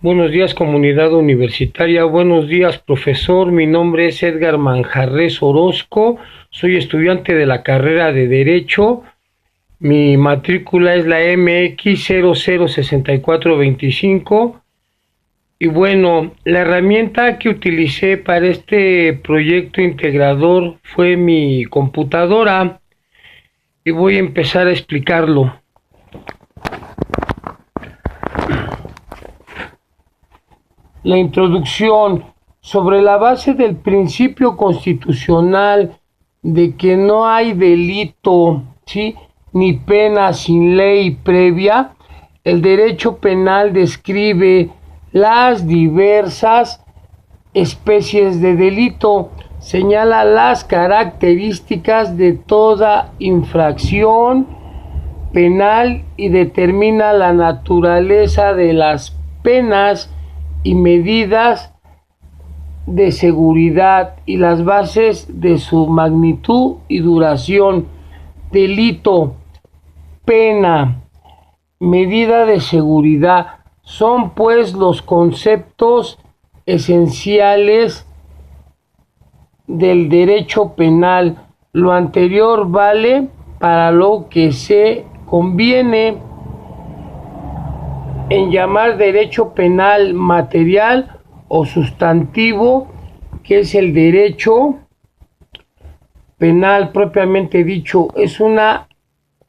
Buenos días, comunidad universitaria. Buenos días, profesor. Mi nombre es Edgar Manjarres Orozco. Soy estudiante de la carrera de Derecho. Mi matrícula es la MX 006425. Y bueno, la herramienta que utilicé para este proyecto integrador fue mi computadora. Y voy a empezar a explicarlo. La introducción: sobre la base del principio constitucional de que no hay delito, ¿sí?, ni pena sin ley previa, el derecho penal describe las diversas especies de delito, señala las características de toda infracción penal y determina la naturaleza de las penas y medidas de seguridad y las bases de su magnitud y duración. Delito, pena, medida de seguridad son pues los conceptos esenciales del derecho penal. Lo anterior vale para lo que se conviene en llamar derecho penal material o sustantivo, que es el derecho penal propiamente dicho. Es una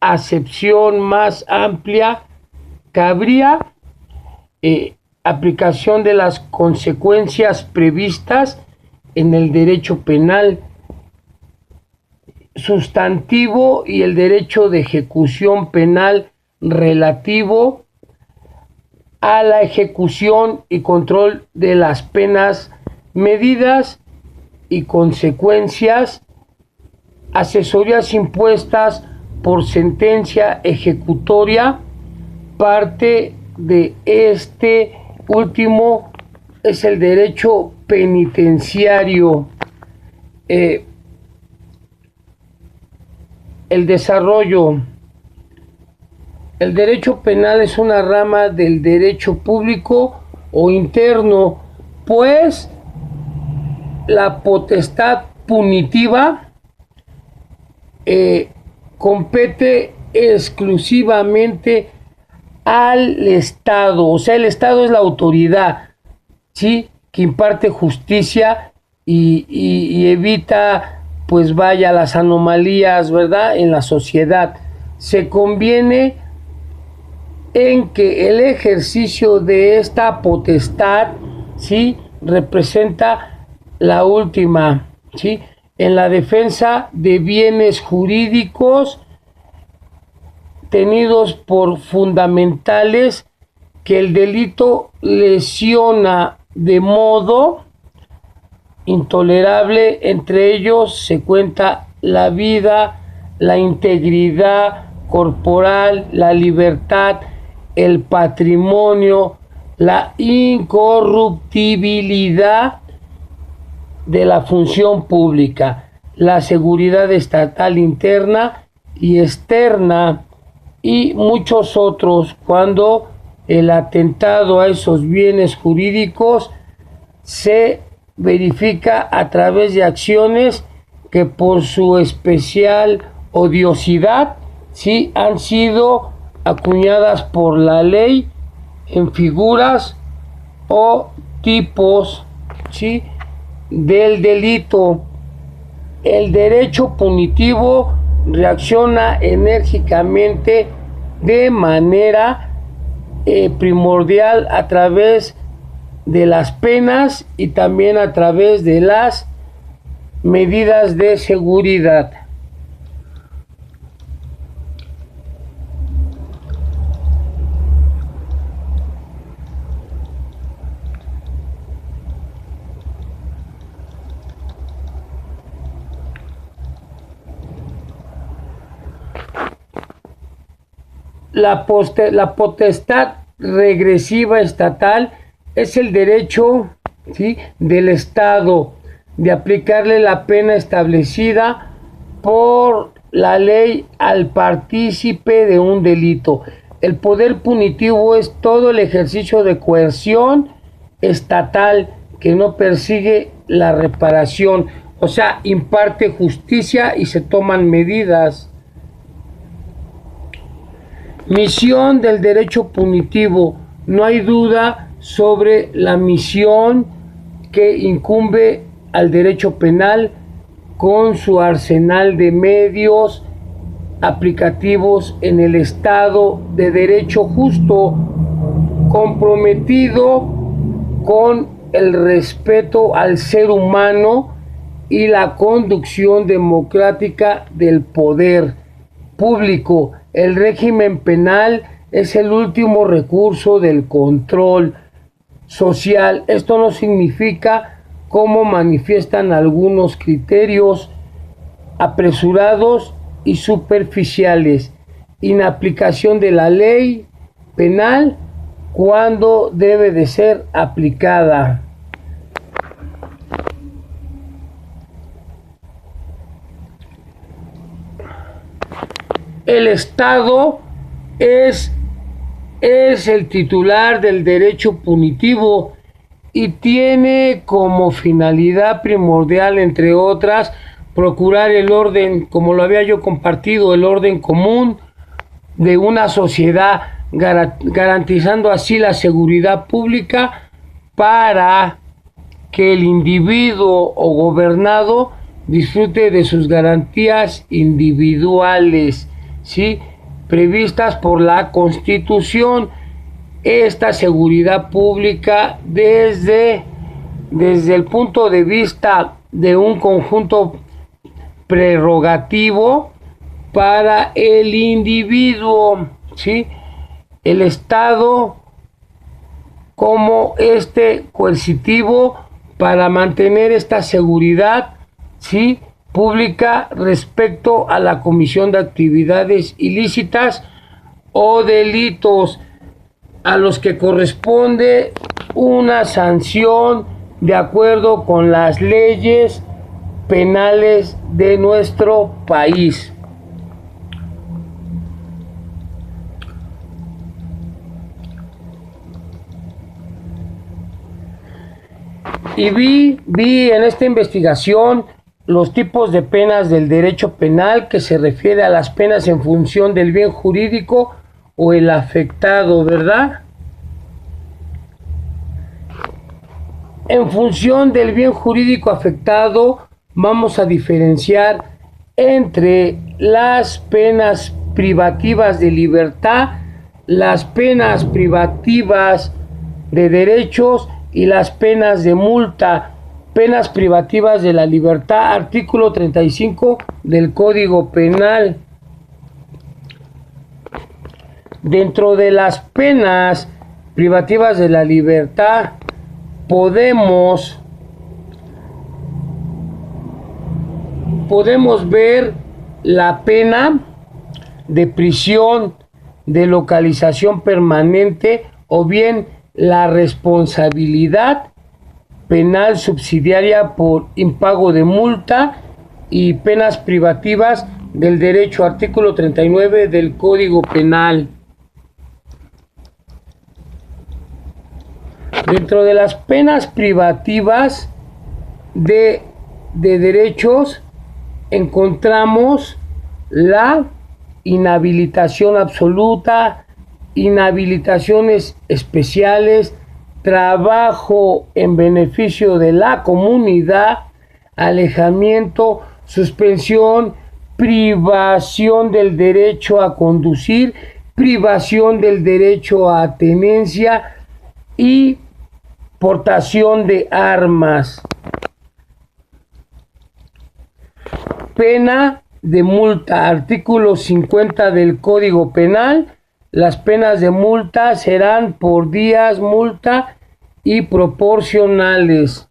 acepción más amplia. Cabría aplicación de las consecuencias previstas en el derecho penal sustantivo y el derecho de ejecución penal relativo a la ejecución y control de las penas, medidas y consecuencias, asesorías impuestas por sentencia ejecutoria. Parte de este último es el derecho penitenciario. El desarrollo. El derecho penal es una rama del derecho público o interno, pues la potestad punitiva compete exclusivamente al Estado. O sea, el Estado es la autoridad, ¿sí?, que imparte justicia y evita, pues vaya, las anomalías, ¿verdad?, en la sociedad. Se conviene en que el ejercicio de esta potestad, ¿sí?, representa la última, ¿sí?, en la defensa de bienes jurídicos tenidos por fundamentales que el delito lesiona de modo intolerable. Entre ellos se cuenta la vida, la integridad corporal, la libertad, el patrimonio, la incorruptibilidad de la función pública, la seguridad estatal interna y externa y muchos otros, cuando el atentado a esos bienes jurídicos se verifica a través de acciones que por su especial odiosidad, sí, han sido acuñadas por la ley en figuras o tipos, ¿sí?, del delito. El derecho punitivo reacciona enérgicamente de manera primordial a través de las penas y también a través de las medidas de seguridad. La potestad regresiva estatal es el derecho, ¿sí?, del Estado de aplicarle la pena establecida por la ley al partícipe de un delito. El poder punitivo es todo el ejercicio de coerción estatal que no persigue la reparación, o sea, imparte justicia y se toman medidas. Misión del derecho punitivo. No hay duda sobre la misión que incumbe al derecho penal con su arsenal de medios aplicativos en el Estado de Derecho justo, comprometido con el respeto al ser humano y la conducción democrática del poder público. El régimen penal es el último recurso del control social. Esto no significa, como manifiestan algunos criterios apresurados y superficiales, inaplicación de la ley penal cuando debe de ser aplicada. El Estado es el titular del derecho punitivo y tiene como finalidad primordial, entre otras, procurar el orden, como lo había yo compartido, el orden común de una sociedad, garantizando así la seguridad pública para que el individuo o gobernado disfrute de sus garantías individuales, ¿sí?, previstas por la Constitución. Esta seguridad pública desde el punto de vista de un conjunto prerrogativo para el individuo, ¿sí? El Estado como coercitivo para mantener esta seguridad, ¿sí?, pública respecto a la comisión de actividades ilícitas o delitos a los que corresponde una sanción de acuerdo con las leyes penales de nuestro país. Y vi en esta investigación los tipos de penas del derecho penal, que se refiere a las penas en función del bien jurídico o el afectado, ¿verdad? En función del bien jurídico afectado, vamos a diferenciar entre las penas privativas de libertad, las penas privativas de derechos y las penas de multa. Penas privativas de la libertad, artículo 35 del Código Penal. Dentro de las penas privativas de la libertad podemos ver la pena de prisión, de localización permanente, o bien la responsabilidad penal subsidiaria por impago de multa, y penas privativas del derecho, artículo 39 del Código Penal. Dentro de las penas privativas de derechos encontramos la inhabilitación absoluta, inhabilitaciones especiales, trabajo en beneficio de la comunidad, alejamiento, suspensión, privación del derecho a conducir, privación del derecho a tenencia y portación de armas. Pena de multa, artículo 50 del Código Penal. Las penas de multa serán por días multa y proporcionales.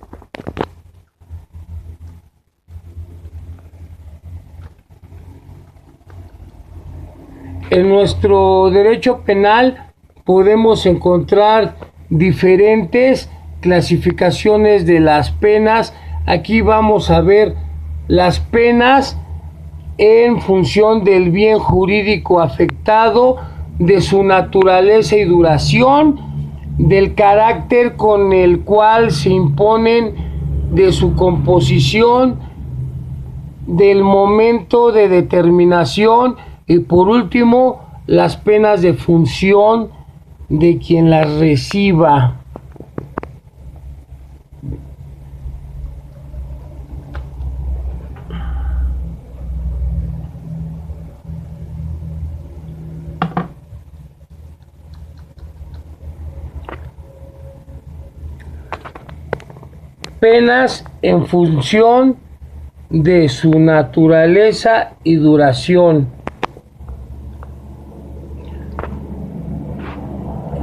En nuestro derecho penal podemos encontrar diferentes clasificaciones de las penas. Aquí vamos a ver las penas en función del bien jurídico afectado, de su naturaleza y duración, del carácter con el cual se imponen, de su composición, del momento de determinación y por último las penas de función de quien las reciba. Penas en función de su naturaleza y duración.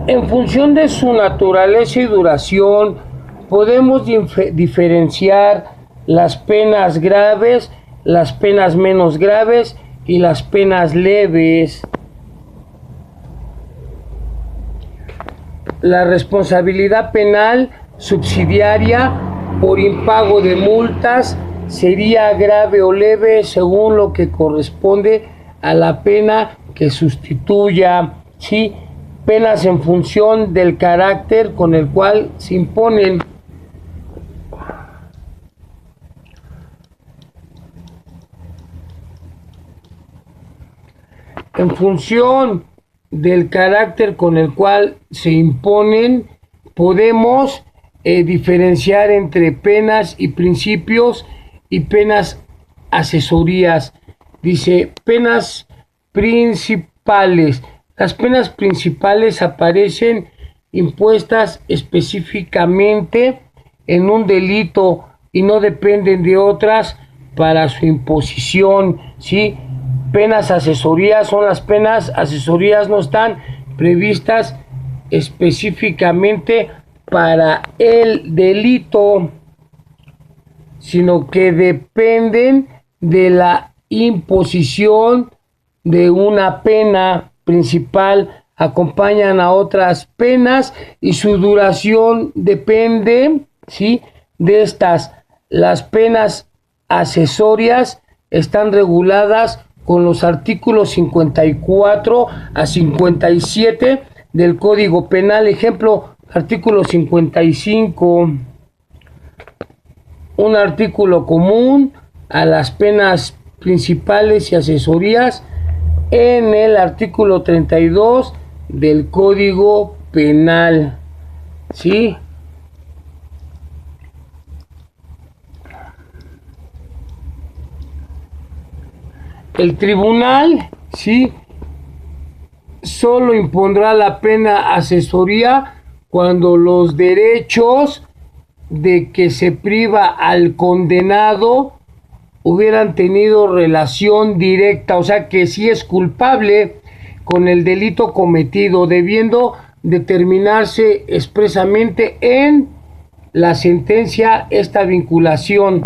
En función de su naturaleza y duración, podemos diferenciar las penas graves, las penas menos graves y las penas leves. La responsabilidad penal subsidiaria por impago de multas sería grave o leve según lo que corresponde a la pena que sustituya, ¿sí? Penas en función del carácter con el cual se imponen. En función del carácter con el cual se imponen, podemos diferenciar entre penas y principios y penas asesorías. Dice, penas principales. Las penas principales aparecen impuestas específicamente en un delito y no dependen de otras para su imposición, ¿sí? Penas asesorías son las penas asesorías, no están previstas específicamente para el delito, sino que dependen de la imposición de una pena principal, acompañan a otras penas y su duración depende, ¿sí?, de estas. Las penas accesorias están reguladas con los artículos 54 a 57 del Código Penal. Ejemplo, artículo 55, un artículo común a las penas principales y asesorías en el artículo 32 del Código Penal, ¿sí? El tribunal, ¿sí?, solo impondrá la pena asesoría cuando los derechos de que se priva al condenado hubieran tenido relación directa, o sea que si es culpable con el delito cometido, debiendo determinarse expresamente en la sentencia esta vinculación.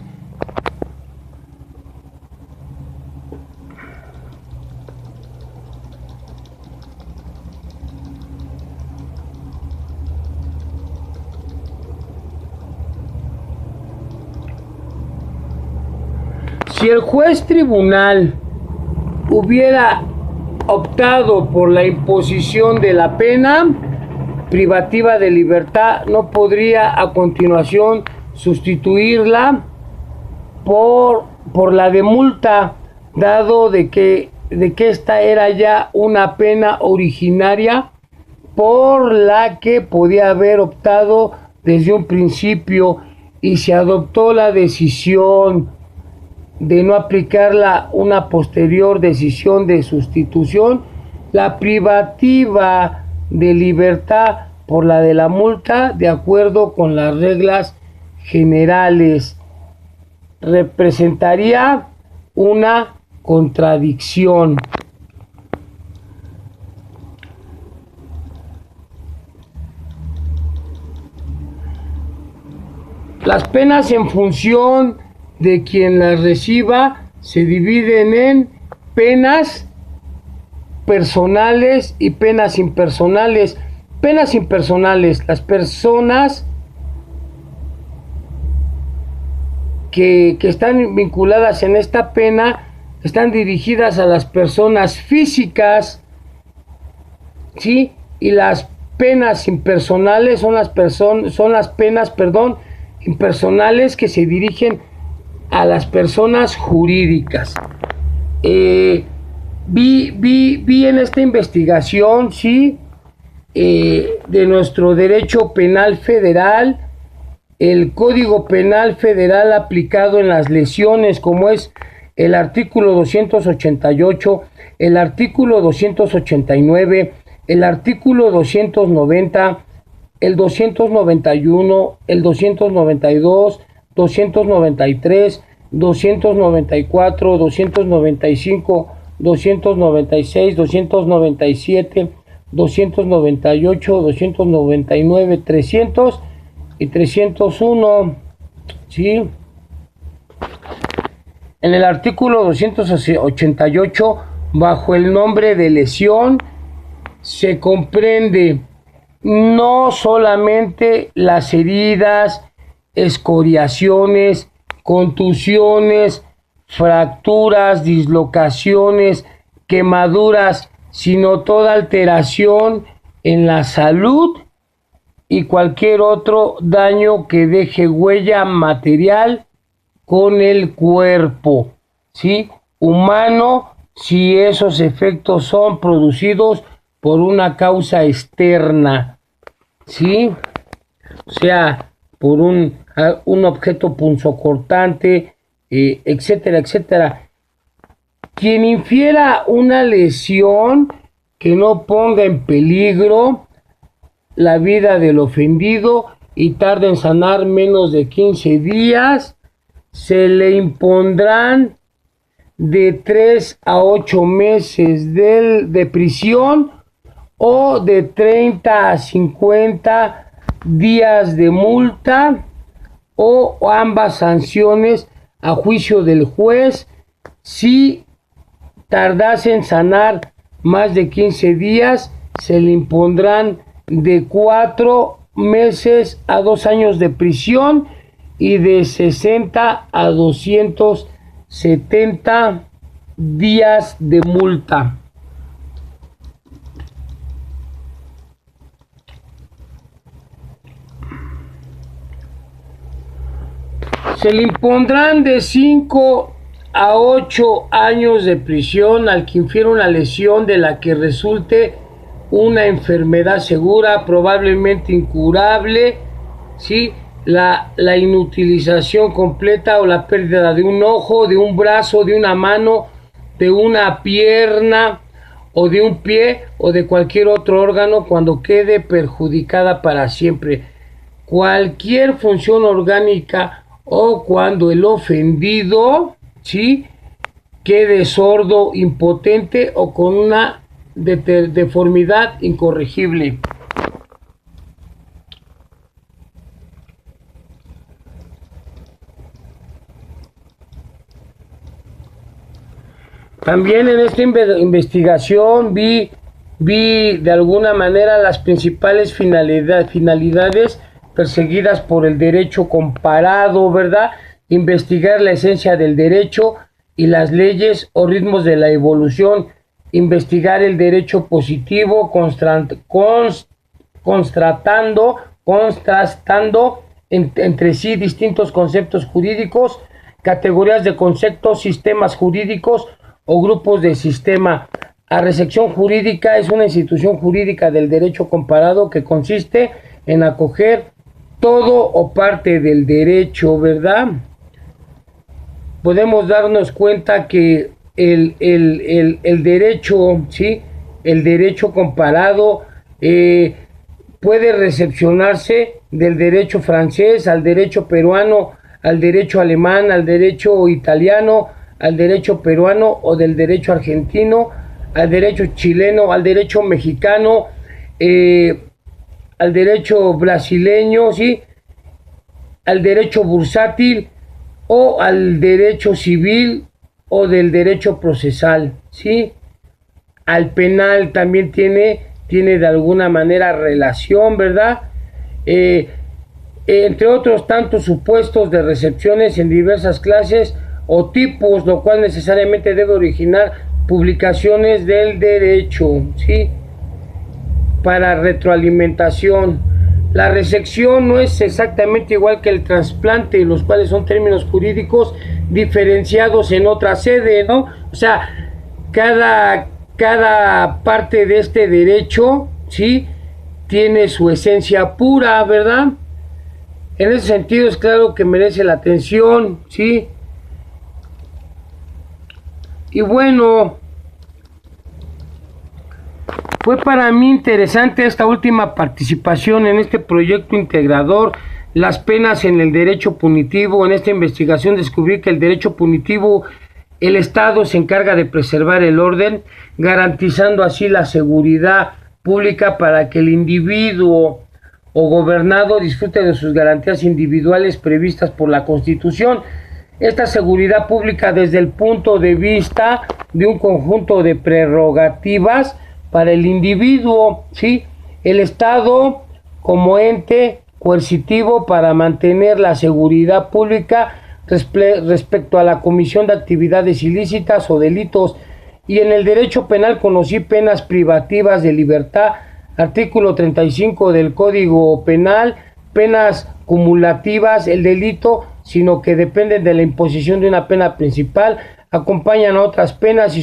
Si el juez tribunal hubiera optado por la imposición de la pena privativa de libertad, no podría a continuación sustituirla por la de multa, dado de que esta era ya una pena originaria por la que podía haber optado desde un principio, y se adoptó la decisión de no aplicarla una posterior decisión de sustitución. La privativa de libertad por la de la multa, de acuerdo con las reglas generales, representaría una contradicción. Las penas en función de quien las reciba se dividen en penas personales y penas impersonales. Penas impersonales, las personas que están vinculadas en esta pena están dirigidas a las personas físicas ¿sí? Y las penas impersonales son las penas, perdón, impersonales que se dirigen a las personas jurídicas. Vi en esta investigación, sí, de nuestro derecho penal federal, el Código Penal Federal aplicado en las lesiones, como es el artículo 288, el artículo 289, el artículo 290, el 291, el 292, 293, 294, 295, 296, 297, 298, 299, 300 y 301, ¿sí? En el artículo 288, bajo el nombre de lesión, se comprende no solamente las heridas, escoriaciones, contusiones, fracturas, dislocaciones, quemaduras, sino toda alteración en la salud y cualquier otro daño que deje huella material con el cuerpo, ¿sí? Humano, si esos efectos son producidos por una causa externa, ¿sí? O sea, por un objeto punzocortante, etcétera, etcétera. Quien infiera una lesión que no ponga en peligro la vida del ofendido y tarde en sanar menos de 15 días, se le impondrán de 3 a 8 meses de prisión o de 30 a 50 días de multa o ambas sanciones a juicio del juez. Si tardase en sanar más de 15 días, se le impondrán de 4 meses a 2 años de prisión y de 60 a 270 días de multa. Se le impondrán de 5 a 8 años de prisión al que infiera una lesión de la que resulte una enfermedad segura, probablemente incurable, ¿sí? La inutilización completa o la pérdida de un ojo, de un brazo, de una mano, de una pierna o de un pie o de cualquier otro órgano cuando quede perjudicada para siempre. Cualquier función orgánica o cuando el ofendido, ¿sí?, quede sordo, impotente o con una deformidad incorregible. También en esta investigación vi de alguna manera las principales finalidades perseguidas por el derecho comparado, ¿verdad? Investigar la esencia del derecho y las leyes o ritmos de la evolución, investigar el derecho positivo, contrastando entre sí distintos conceptos jurídicos, categorías de conceptos, sistemas jurídicos o grupos de sistema. La recepción jurídica es una institución jurídica del derecho comparado que consiste en acoger todo o parte del derecho, ¿verdad? Podemos darnos cuenta que el derecho, ¿sí?, el derecho comparado puede recepcionarse del derecho francés al derecho peruano, al derecho alemán, al derecho italiano, al derecho peruano o del derecho argentino, al derecho chileno, al derecho mexicano, al derecho brasileño, ¿sí?, al derecho bursátil o al derecho civil o del derecho procesal, ¿sí? Al penal también tiene de alguna manera relación, ¿verdad? Entre otros tantos supuestos de recepciones en diversas clases o tipos, lo cual necesariamente debe originar publicaciones del derecho, ¿sí? para retroalimentación. La resección no es exactamente igual que el trasplante, los cuales son términos jurídicos diferenciados en otra sede, ¿no? O sea, cada parte de este derecho, ¿sí?, tiene su esencia pura, ¿verdad? En ese sentido es claro que merece la atención, ¿sí? Y bueno, fue para mí interesante esta última participación en este proyecto integrador, las penas en el derecho punitivo. En esta investigación descubrí que el derecho punitivo, el Estado se encarga de preservar el orden, garantizando así la seguridad pública para que el individuo o gobernado disfrute de sus garantías individuales previstas por la Constitución. Esta seguridad pública desde el punto de vista de un conjunto de prerrogativas para el individuo, ¿sí? El Estado como ente coercitivo para mantener la seguridad pública respecto a la comisión de actividades ilícitas o delitos. Y en el derecho penal conocí penas privativas de libertad, artículo 35 del Código Penal, penas cumulativas, el delito, sino que dependen de la imposición de una pena principal, acompañan a otras penas y